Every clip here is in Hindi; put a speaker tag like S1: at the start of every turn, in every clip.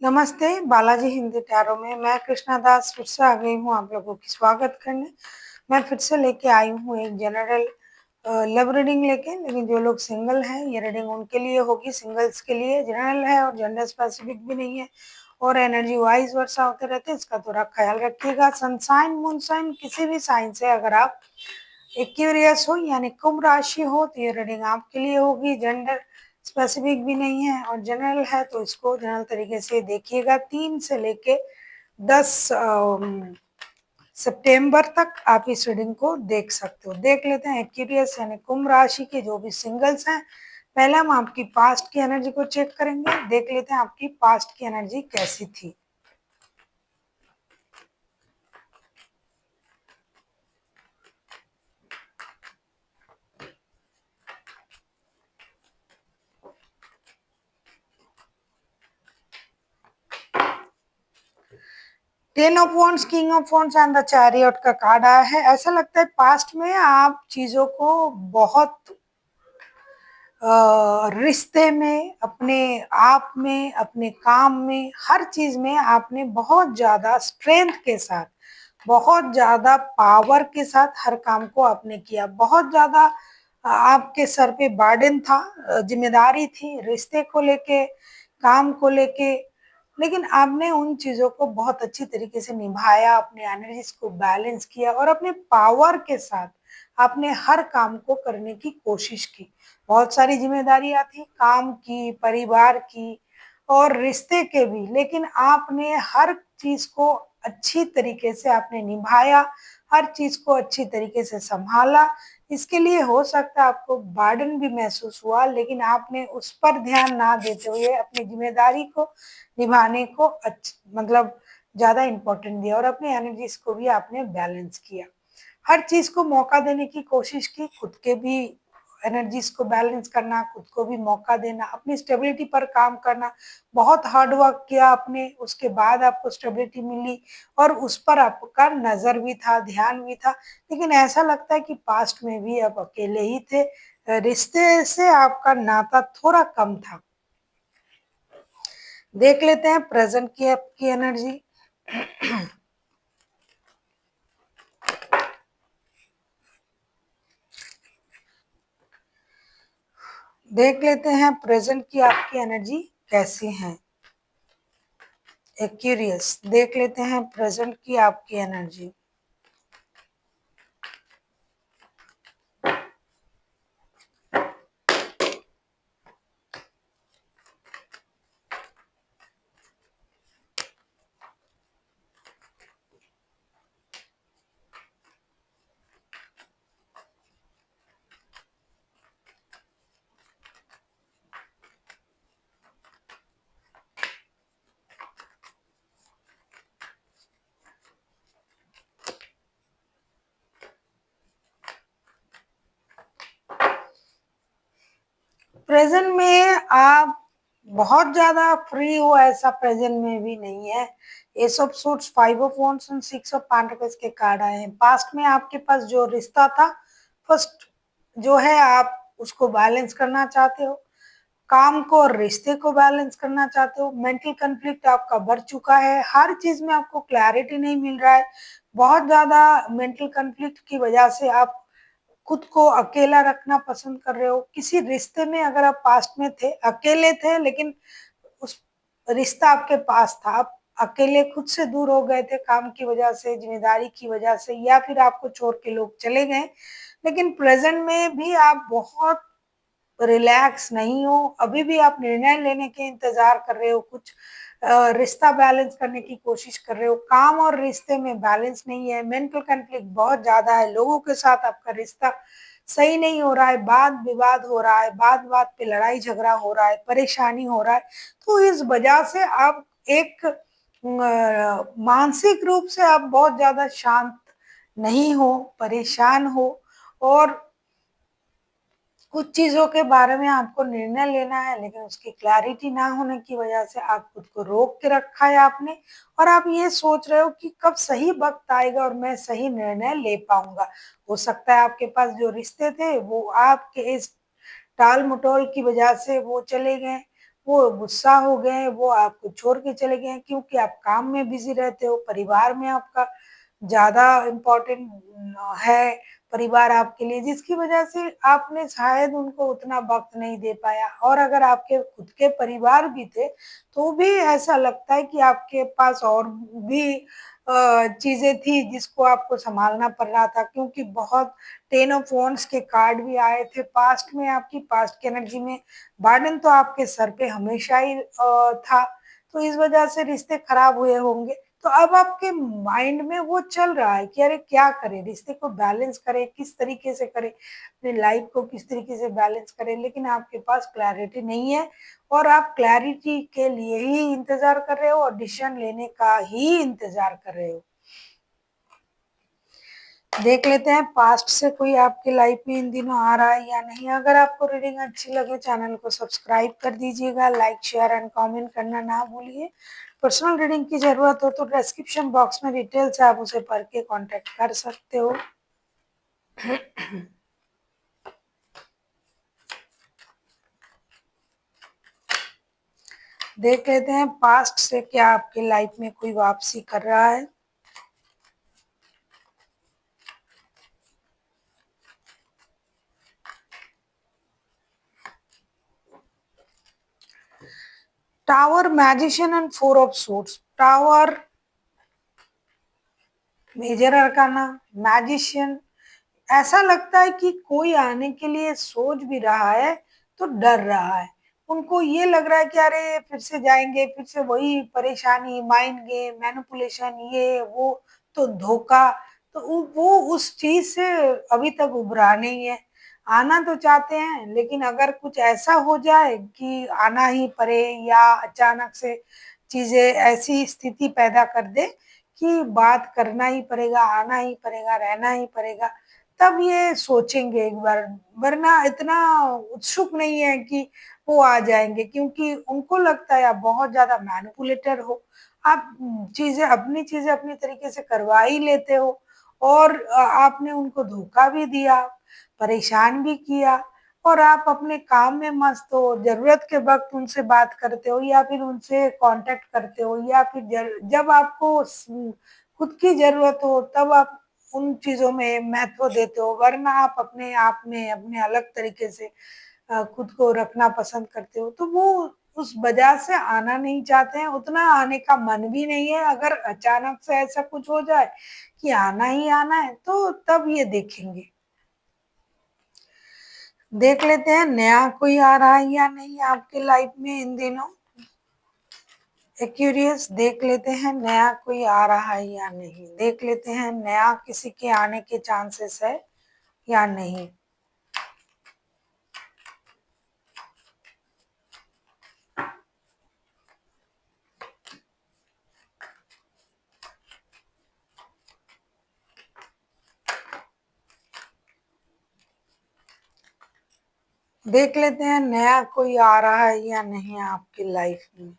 S1: नमस्ते, बालाजी हिंदी टैरो में मैं कृष्णा दास फिर से आ गई हूँ आप लोगों की स्वागत करने। मैं फिर से लेके आई हूँ एक जनरल लव रीडिंग लेकिन जो लोग सिंगल हैं ये रीडिंग उनके लिए होगी। सिंगल्स के लिए जनरल है और जेंडर स्पेसिफिक भी नहीं है और एनर्जी वाइज वर्षा होते रहते हैं, इसका थोड़ा ख्याल रखिएगा। सनसाइन मून साइन किसी भी साइन से अगर आप एक्वेरियस हो यानी कुंभ राशि हो तो ये रीडिंग आपके लिए होगी। जेंडर स्पेसिफिक भी नहीं है और जनरल है तो इसको जनरल तरीके से देखिएगा। 3 से लेके 10 सितंबर तक आप इस रीडिंग को देख सकते हो। देख लेते हैं एक्वेरियस यानी कुंभ राशि के जो भी सिंगल्स हैं। पहले हम आपकी पास्ट की एनर्जी को चेक करेंगे। देख लेते हैं आपकी पास्ट की एनर्जी कैसी थी। Ten of wands, king of wands and the chariot का कार्ड आया है। ऐसा लगता है पास्ट में आप चीजों को बहुत रिश्ते में, अपने आप में, अपने काम में, हर चीज में आपने बहुत ज्यादा स्ट्रेंथ के साथ, बहुत ज्यादा पावर के साथ हर काम को आपने किया। बहुत ज्यादा आपके सर पे बर्डन था, जिम्मेदारी थी रिश्ते को लेके, काम को लेके, लेकिन आपने उन चीजों को बहुत अच्छी तरीके से निभाया, अपने एनर्जीज को बैलेंस किया और अपने पावर के साथ आपने हर काम को करने की कोशिश की। बहुत सारी जिम्मेदारियां थी, काम की, परिवार की और रिश्ते के भी, लेकिन आपने हर चीज को अच्छी तरीके से आपने निभाया, हर चीज को अच्छी तरीके से संभाला। इसके लिए हो सकता है आपको बर्डन भी महसूस हुआ, लेकिन आपने उस पर ध्यान ना देते हुए अपनी जिम्मेदारी को निभाने को मतलब ज्यादा इम्पोर्टेंट दिया और अपनी एनर्जीज को भी आपने बैलेंस किया। हर चीज को मौका देने की कोशिश की, खुद के भी एनर्जीज को बैलेंस करना, खुद को भी मौका देना, अपनी स्टेबिलिटी पर काम करना। बहुत हार्ड वर्क किया आपने, उसके बाद आपको स्टेबिलिटी मिली और उस पर आपका नजर भी था, ध्यान भी था। लेकिन ऐसा लगता है कि पास्ट में भी आप अकेले ही थे, रिश्ते से आपका नाता थोड़ा कम था। देख लेते हैं प्रेजेंट की आपकी एनर्जी। देख लेते हैं प्रेजेंट की आपकी एनर्जी कैसी है। एक्यूरियस, देख लेते हैं प्रेजेंट की आपकी एनर्जी। प्रेजेंट में आप बहुत ज्यादा फ्री हो ऐसा प्रेजेंट में भी नहीं है। S of suits, 5 of wands and 6 of pentacles के कार्ड आए हैं। पास्ट में आपके पास जो रिश्ता था, फर्स्ट जो है आप उसको बैलेंस करना चाहते हो, काम को और रिश्ते को बैलेंस करना चाहते हो। मेंटल कन्फ्लिक्ट आपका बढ़ चुका है, हर चीज में आपको क्लैरिटी नहीं मिल रहा है। बहुत ज्यादा मेंटल कन्फ्लिक्ट की वजह से आप खुद को अकेला रखना पसंद कर रहे हो। किसी रिश्ते में अगर आप पास्ट में थे, अकेले थे, लेकिन उस रिश्ता आपके पास था, आप अकेले खुद से दूर हो गए थे, काम की वजह से, जिम्मेदारी की वजह से, या फिर आपको छोड़ के लोग चले गए। लेकिन प्रेजेंट में भी आप बहुत रिलैक्स नहीं हो, अभी भी आप निर्णय लेने के इंतजार कर रहे हो, कुछ रिश्ता बैलेंस करने की कोशिश कर रहे हो। काम और रिश्ते में बैलेंस नहीं है, मेंटल कन्फ्लिक्ट बहुत ज्यादा है, लोगों के साथ आपका रिश्ता सही नहीं हो रहा है, वाद विवाद हो रहा है, बात बात पे लड़ाई झगड़ा हो रहा है, परेशानी हो रहा है। तो इस वजह से आप एक मानसिक रूप से आप बहुत ज्यादा शांत नहीं हो, परेशान हो और कुछ चीजों के बारे में आपको निर्णय लेना है, लेकिन उसकी क्लैरिटी ना होने की वजह से आप खुद को रोक के रखा है आपने। और आप ये सोच रहे हो कि कब सही वक्त आएगा और मैं सही निर्णय ले पाऊंगा। हो सकता है आपके पास जो रिश्ते थे वो आपके इस टाल मटोल की वजह से वो चले गए, वो गुस्सा हो गए हैं, वो आपको छोड़ के चले गए हैं क्योंकि आप काम में बिज़ी रहते हो, परिवार में आपका ज़्यादा इम्पोर्टेंट है परिवार आपके लिए, जिसकी वजह से आपने शायद उनको उतना वक़्त नहीं दे पाया और अगर आपके खुद के परिवार भी थे, तो भी ऐसा लगता है कि आपके पास और भी चीज़ें थी जिसको आपको सँभालना पड़ रहा था क्योंकि बहुत 10 ऑफ वांड्स के कार्ड भी आए थे पास्ट में आपकी पास्ट की एनर्जी में बर्डन तो आपके सर पे हमेशा ही था, तो इस वजह से रिश्ते खराब हुए होंगे। तो अब आपके माइंड में वो चल रहा है कि अरे क्या करें? रिश्ते को बैलेंस करें, किस तरीके से करें? अपनी लाइफ को किस तरीके से बैलेंस करें? लेकिन आपके पास क्लैरिटी नहीं है और आप क्लैरिटी के लिए ही इंतज़ार कर रहे हो और डिसीज़न लेने का ही इंतज़ार कर रहे हो। देख लेते हैं पास्ट से कोई आपकी लाइफ में इन दिनों आ रहा है या नहीं। अगर आपको रीडिंग अच्छी लगे चैनल को सब्सक्राइब कर दीजिएगा, लाइक शेयर एंड कमेंट करना ना भूलिए। पर्सनल रीडिंग की ज़रूरत हो तो डिस्क्रिप्शन बॉक्स में डिटेल्स है, आप उसे पढ़ के कॉन्टैक्ट कर सकते हो। देख लेते हैं पास्ट से क्या आपकी लाइफ में कोई वापसी कर रहा है। Tower, magician and 4 of suits. Tower major arcana, magician, ऐसा लगता है कि कोई आने के लिए सोच भी रहा है तो डर रहा है। उनको ये लग रहा है कि अरे फिर से जाएँगे, फिर से वही परेशानी, माइंड गेम, मैनिपुलेशन, ये वो, तो धोखा, तो वो उस चीज़ से अभी तक उभरा नहीं है। आना तो चाहते हैं लेकिन अगर कुछ ऐसा हो जाए कि आना ही पड़े या अचानक से चीज़ें ऐसी स्थिति पैदा कर दे कि बात करना ही पड़ेगा, आना ही पड़ेगा, रहना ही पड़ेगा, तब ये सोचेंगे एक बार, वरना इतना उत्सुक नहीं है कि वो आ जाएँगे क्योंकि उनको लगता है आप बहुत ज़्यादा मैनिपुलेटर हो। आप चीज़ें अपनी तरीके से करवा ही लेते हो और आपने उनको धोखा भी दिया, परेशान भी किया और आप अपने काम में मस्त हो, ज़रूरत के वक़्त उनसे बात करते हो या फिर उनसे कॉन्टैक्ट करते हो या फिर जब आपको खुद की ज़रूरत हो तब आप उन चीज़ों में महत्व देते हो, वरना आप अपने आप में अपने अलग तरीके से खुद को रखना पसंद करते हो। तो वो उस वजह से आना नहीं चाहते हैं, उतना आने का मन भी नहीं है। अगर अचानक से ऐसा कुछ हो जाए कि आना ही आना है, तो तब ये देखेंगे। देख लेते हैं नया कोई आ रहा है या नहीं आपकी लाइफ में इन दिनों। एक्यूरियस, देख लेते हैं नया कोई आ रहा है या नहीं। देख लेते हैं नया किसी के आने के चांसेस है या नहीं। देख लेते हैं नया कोई आ रहा है या नहीं आपकी लाइफ में।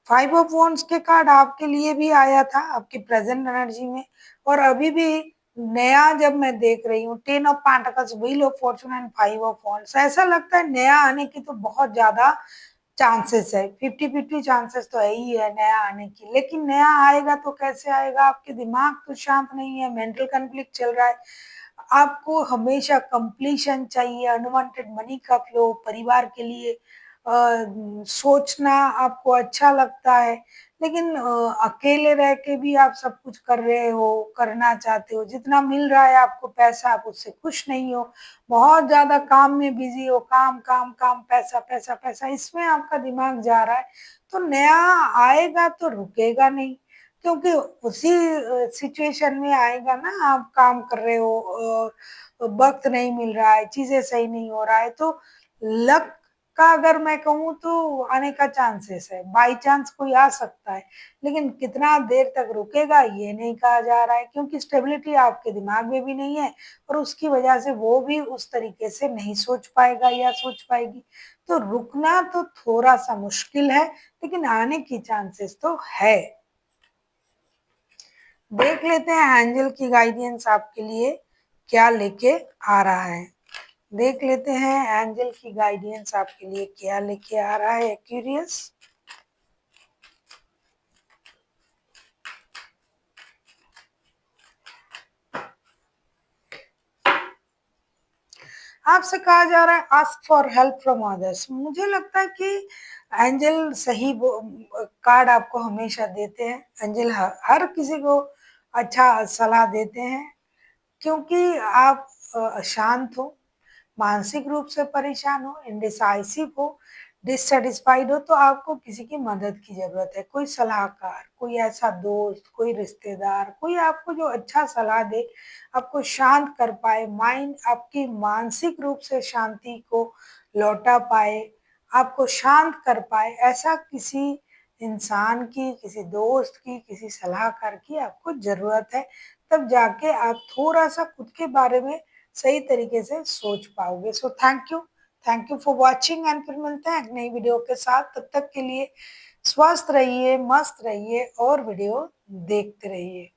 S1: फाइव ऑफ वॉन्ड्स के कार्ड आपके लिए भी आया था आपकी प्रेजेंट एनर्जी में और अभी भी नया जब मैं देख रही हूँ 10 of pentacles, wheel of Fortune and 5 of wands, ऐसा लगता है नया आने की तो बहुत ज्यादा चांसेस है, 50-50 चांसेस तो है ही है नया आने की। लेकिन नया आएगा तो कैसे आएगा? आपके दिमाग तो शांत नहीं है, मेंटल कॉन्फ्लिक्ट चल रहा है, आपको हमेशा कंप्लीशन चाहिए, अनवांटेड मनी का फ्लो, परिवार के लिए सोचना आपको अच्छा लगता है, लेकिन अकेले रह के भी आप सब कुछ कर रहे हो, करना चाहते हो, जितना मिल रहा है आपको पैसा आप उससे खुश नहीं हो, बहुत ज़्यादा काम में बिज़ी हो, काम, काम, काम, पैसा, पैसा, पैसा, इसमें आपका दिमाग जा रहा है, तो नया आएगा तो रुकेगा नहीं, क्योंकि उसी सिचुएशन में आएगा ना, आप काम कर रहे हो, वक़्त नहीं मिल रहा है, चीज़ें सही नहीं हो रहा है, तो लक का अगर मैं कहूँ तो आने का चांसेस है, बाय चांस कोई आ सकता है, लेकिन कितना देर तक रुकेगा ये नहीं कहा जा रहा है क्योंकि स्टेबिलिटी आपके दिमाग में भी नहीं है और उसकी वजह से वो भी उस तरीके से नहीं सोच पाएगा या सोच पाएगी। तो रुकना तो थोड़ा-सा मुश्किल है, लेकिन आने की चांसेस तो है। देख लेते हैं एंजल की गाइडेंस आपके लिए क्या लेके आ रहा है। देख लेते हैं एंजल की गाइडेंस आपके लिए क्या लेके आ रहा है एक्वेरियस। आपसे कहा जा रहा है ask for help from others. मुझे लगता है कि एंजल सही कार्ड आपको हमेशा देते हैं। एंजल हर किसी को अच्छा सलाह देते हैं, क्योंकि आप शांत हो, मानसिक रूप से परेशान हो, इंडिसाइसिव हो, डिससेटिस्फाइड हो, तो आपको किसी की मदद की जरूरत है। कोई सलाहकार, कोई ऐसा दोस्त, कोई रिश्तेदार, कोई आपको जो अच्छा सलाह दे, आपको शांत कर पाए, माइंड आपकी मानसिक रूप से शांति को लौटा पाए, आपको शांत कर पाए, ऐसा किसी इंसान की, किसी दोस्त की, किसी सलाहकार की आपको जरूरत है। तब जाके आप थोड़ा सा खुद के बारे में सही तरीके से सोच पाओगे। So thank you for watching and फिर मिलते हैं एक नई वीडियो के साथ। तब तक के लिए स्वस्थ रहिए, मस्त रहिए और वीडियो देखते रहिए।